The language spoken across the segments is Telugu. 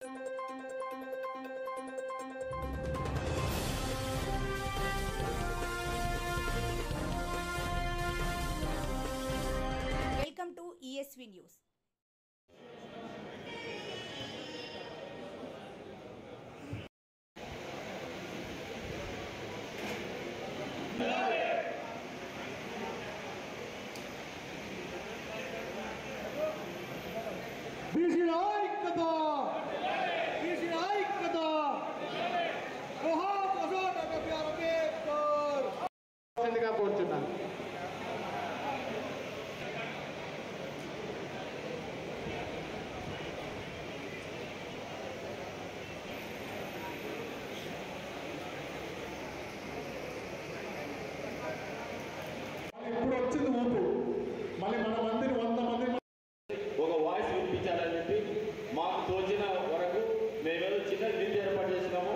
Welcome to ESV News. ఒక వాయిస్ వినిపించాలని చెప్పి మాకు తోచిన వరకు మేమేదో చిన్న విందు ఏర్పాటు చేసినాము.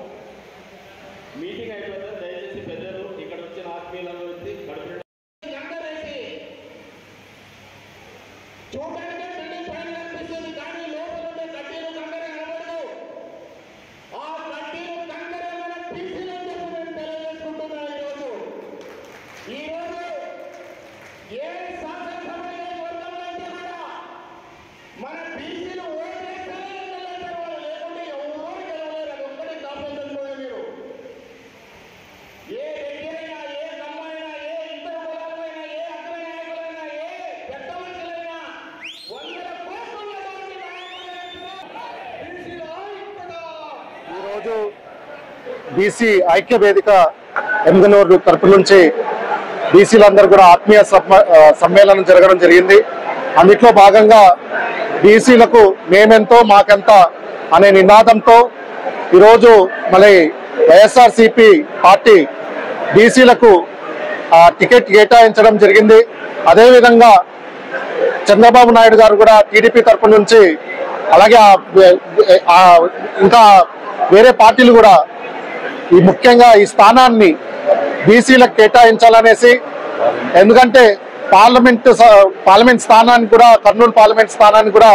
మీటింగ్ అయిపోయిందా? దయచేసి పెద్దలు ఇక్కడ వచ్చిన ఆత్మీయులందరూ వచ్చి కడుపు ఈరోజు బీసీ ఐక్య వేదిక ఎమ్గనూరు తరపు నుంచి బీసీలందరూ కూడా ఆత్మీయ సమ్మేళనం జరగడం జరిగింది. అందులో భాగంగా బీసీలకు మేమెంతో మాకెంత అనే నినాదంతో ఈరోజు మళ్ళీ వైఎస్ఆర్సీపీ పార్టీ బీసీలకు టికెట్ కేటాయించడం జరిగింది. అదేవిధంగా చంద్రబాబు నాయుడు గారు కూడా టీడీపీ తరపు నుంచి అలాగే ఇంకా వేరే పార్టీలు కూడా ముఖ్యంగా ఈ స్థానాన్ని బీసీలకు కేటాయించాలనేసి, ఎందుకంటే పార్లమెంట్ స్థానాన్ని కూడా కర్నూలు పార్లమెంట్ స్థానాన్ని కూడా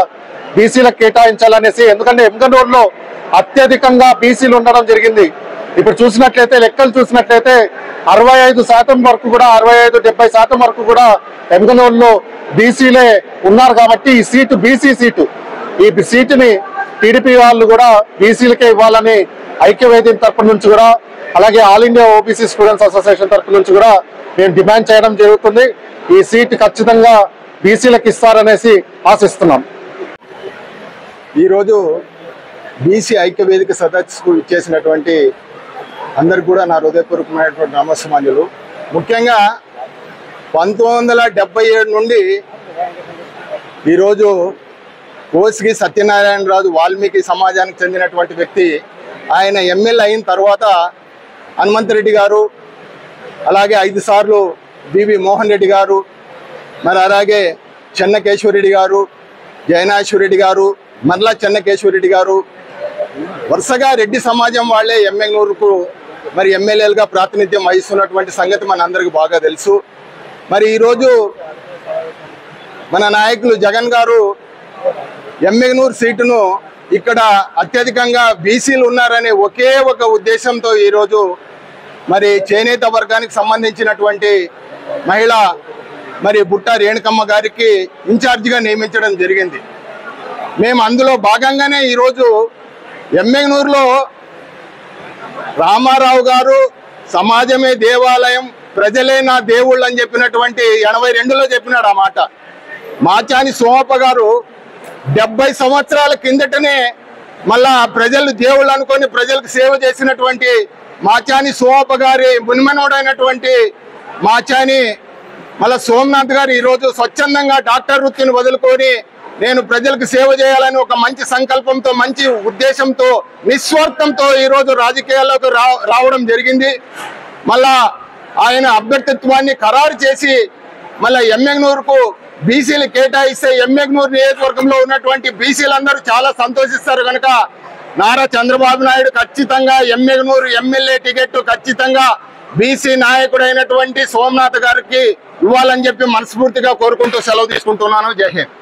బీసీలకు కేటాయించాలనేసి, ఎందుకంటే ఎమ్గనూరులో అత్యధికంగా బీసీలు ఉండడం జరిగింది. ఇప్పుడు చూసినట్లయితే లెక్కలు చూసినట్లయితే 65% వరకు కూడా 65-70% వరకు కూడా ఎమ్గనూరులో బీసీలే ఉన్నారు. కాబట్టి ఈ సీటు బీసీ సీటు, ఈ సీటుని టీడీపీ వాళ్ళు కూడా బీసీలకే ఇవ్వాలని ఐక్యవేదిక తరపు నుంచి కూడా అలాగే all India OBC students association తరపు నుంచి కూడా మేము డిమాండ్ చేయడం జరుగుతుంది. ఈ సీటు ఖచ్చితంగా బీసీలకు ఇస్తారనేసి ఆశిస్తున్నాం. ఈరోజు బీసీ ఐక్యవేదిక సదస్సుకు ఇచ్చేసినటువంటి అందరికి కూడా నా హృదయపూర్వకమైనటువంటి నమస్సమాంజలు. ముఖ్యంగా 1977 నుండి ఈరోజు కోసిగి సత్యనారాయణరాజు వాల్మీకి సమాజానికి చెందినటువంటి వ్యక్తి. ఆయన ఎమ్మెల్యే అయిన తర్వాత హనుమంతరెడ్డి గారు, అలాగే 5 సార్లు బివి మోహన్ రెడ్డి గారు, మరి అలాగే చెన్నకేశ్వరరెడ్డి గారు, జయనాశ్వరరెడ్డి గారు, మరలా చెన్నకేశ్వరరెడ్డి గారు, వరుసగా రెడ్డి సమాజం వాళ్ళే ఎమ్మెల్యేలకు మరి ఎమ్మెల్యేలుగా ప్రాతినిధ్యం వహిస్తున్నటువంటి సంగతి మనందరికీ బాగా తెలుసు. మరి ఈరోజు మన నాయకులు జగన్ గారు ఎమ్మెగనూరు సీటును ఇక్కడ అత్యధికంగా బీసీలు ఉన్నారనే ఒకే ఒక ఉద్దేశంతో ఈరోజు మరి చేనేత వర్గానికి సంబంధించినటువంటి మహిళ మరి బుట్ట రేణుకమ్మ గారికి ఇన్ఛార్జిగా నియమించడం జరిగింది. మేము అందులో భాగంగానే ఈరోజు ఎమ్మెగనూరులో రామారావు గారు సమాజమే దేవాలయం, ప్రజలే నా దేవుళ్ళు అని చెప్పినటువంటి 82లో చెప్పినాడు ఆ మాట. మాచాని సోమప్ప గారు 70 సంవత్సరాల కిందటనే మళ్ళా ప్రజలు దేవుళ్ళు అనుకొని ప్రజలకు సేవ చేసినటువంటి మాచాని సోమప్ప గారి మునిమనోడైనటువంటి మాచాని మళ్ళా సోమనాథ్ గారు ఈరోజు స్వచ్ఛందంగా డాక్టర్ వృత్తిని వదులుకొని నేను ప్రజలకు సేవ చేయాలని ఒక మంచి సంకల్పంతో, మంచి ఉద్దేశంతో, నిస్వార్థంతో ఈరోజు రాజకీయాల్లోకి రావడం జరిగింది. మళ్ళా ఆయన అభ్యర్థిత్వాన్ని ఖరారు చేసి మళ్ళా ఎమ్మెగనూరుకు బీసీలు కేటాయిస్తే ఎమ్మెగనూరు నియోజకవర్గంలో ఉన్నటువంటి బీసీలందరూ చాలా సంతోషిస్తారు. కనుక నారా చంద్రబాబు నాయుడు ఖచ్చితంగా ఎమ్మెగనూరు ఎమ్మెల్యే టికెట్ ఖచ్చితంగా బీసీ నాయకుడైనటువంటి సోమనాథ్ గారికి ఇవ్వాలని చెప్పి మనస్ఫూర్తిగా కోరుకుంటూ సెలవు తీసుకుంటున్నాను. జై హింద్.